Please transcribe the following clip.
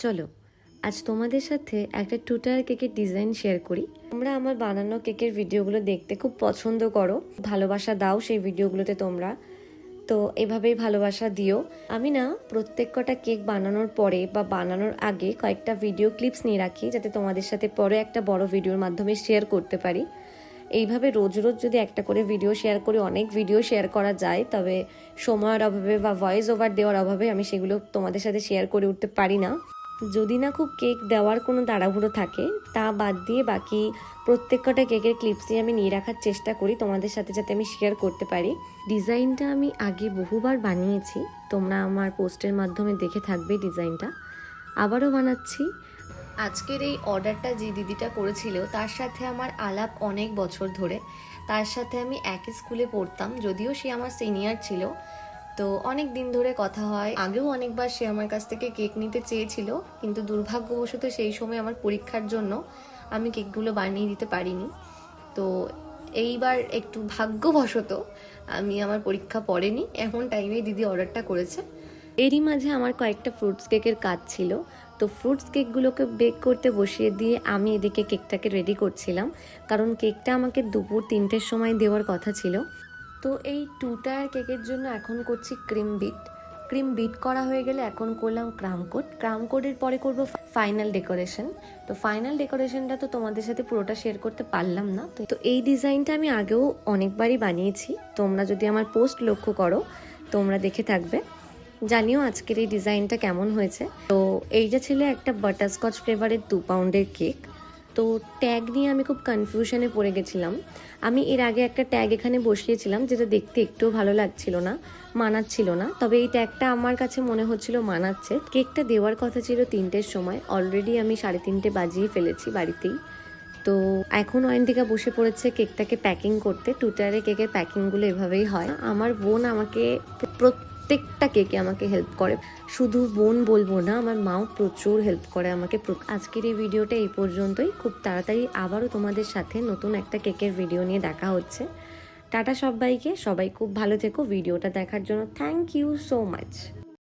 চলো আজ তোমাদের সাথে একটা টুটার কেকের ডিজাইন শেয়ার করি। তোমরা আমার বানানো কেকের ভিডিওগুলো দেখতে খুব পছন্দ করো, ভালোবাসা দাও সেই ভিডিওগুলোতে তোমরা, তো এভাবেই ভালোবাসা দিও। আমি না প্রত্যেক কটা কেক বানানোর পরে বা বানানোর আগে কয়েকটা ভিডিও ক্লিপস নিয়ে রাখি, যাতে তোমাদের সাথে পরে একটা বড় ভিডিওর মাধ্যমে শেয়ার করতে পারি। এইভাবে রোজ রোজ যদি একটা করে ভিডিও শেয়ার করি, অনেক ভিডিও শেয়ার করা যায়, তবে সময়ের অভাবে বা ভয়েস ওভার দেওয়ার অভাবে আমি সেগুলো তোমাদের সাথে শেয়ার করে উঠতে পারি না। যদি না খুব কেক দেওয়ার কোনো তাড়াহুড়ো থাকে, তা বাদ দিয়ে বাকি প্রত্যেক কটা কেকের ক্লিপসই আমি নিয়ে রাখার চেষ্টা করি তোমাদের সাথে, যাতে আমি শেয়ার করতে পারি। ডিজাইনটা আমি আগে বহুবার বানিয়েছি, তোমরা আমার পোস্টের মাধ্যমে দেখে থাকবে ডিজাইনটা। আবারও বানাচ্ছি। আজকের এই অর্ডারটা যে দিদিটা করেছিল তার সাথে আমার আলাপ অনেক বছর ধরে। তার সাথে আমি একই স্কুলে পড়তাম, যদিও সে আমার সিনিয়র ছিল। তো অনেক দিন ধরে কথা হয়, আগেও অনেকবার সে আমার কাছ থেকে কেক নিতে চেয়েছিল, কিন্তু দুর্ভাগ্যবশত সেই সময় আমার পরীক্ষার জন্য আমি কেকগুলো বানিয়ে দিতে পারিনি। তো এইবার একটু ভাগ্যবশত আমি আমার পরীক্ষা পড়েনি এমন টাইমে দিদি অর্ডারটা করেছে। এরই মাঝে আমার কয়েকটা ফ্রুটস কেকের কাজ ছিল, তো ফ্রুটস কেকগুলোকে বেক করতে বসিয়ে দিয়ে আমি এদিকে কেকটাকে রেডি করছিলাম, কারণ কেকটা আমাকে দুপুর 3টের সময় দেওয়ার কথা ছিল। তো এই 2 টায়ার কেকের জন্য এখন করছি ক্রিম বিট করা হয়ে গেলে এখন করলাম ক্রাম কোটের পরে করব ফাইনাল ডেকোরেশন। তো ফাইনাল ডেকোরেশনটা তো তোমাদের সাথে পুরোটা শেয়ার করতে পারলাম না। তো এই ডিজাইনটা আমি আগেও অনেকবারই বানিয়েছি, তোমরা যদি আমার পোস্ট লক্ষ্য করো তোমরা দেখে থাকবে। জানিও আজকের এই ডিজাইনটা কেমন হয়েছে। তো এইটা ছিল একটা বাটারস্কচ ফ্লেভারের 2 পাউন্ডের কেক। তো ট্যাগ নিয়ে আমি খুব কনফিউশনে পড়ে গেছিলাম। আমি এর আগে একটা ট্যাগ এখানে বসিয়েছিলাম, যেটা দেখতে একটুও ভালো লাগছিল না, মানাচ্ছিল না। তবে এই ট্যাগটা আমার কাছে মনে হচ্ছিল মানাচ্ছে। কেকটা দেওয়ার কথা ছিল 3টের সময়, অলরেডি আমি 3:30 বাজিয়ে ফেলেছি বাড়িতেই। তো এখন অয়ন্তিকা বসে পড়েছে কেকটাকে প্যাকিং করতে। টুটারে কেকের প্যাকিংগুলো এভাবেই হয়। আমার বোন আমাকে প্রত্যেকটা কেকে আমাকে হেল্প করে, শুধু বোন বলবো না, আমার মাও প্রচুর হেল্প করে আমাকে। আজকের এই ভিডিওটা এই পর্যন্তই। খুব তাড়াতাড়ি আবারও তোমাদের সাথে নতুন একটা কেকের ভিডিও নিয়ে দেখা হচ্ছে। টাটা সবাইকে, সবাই খুব ভালো থেকো। ভিডিওটা দেখার জন্য থ্যাংক ইউ সো মাচ।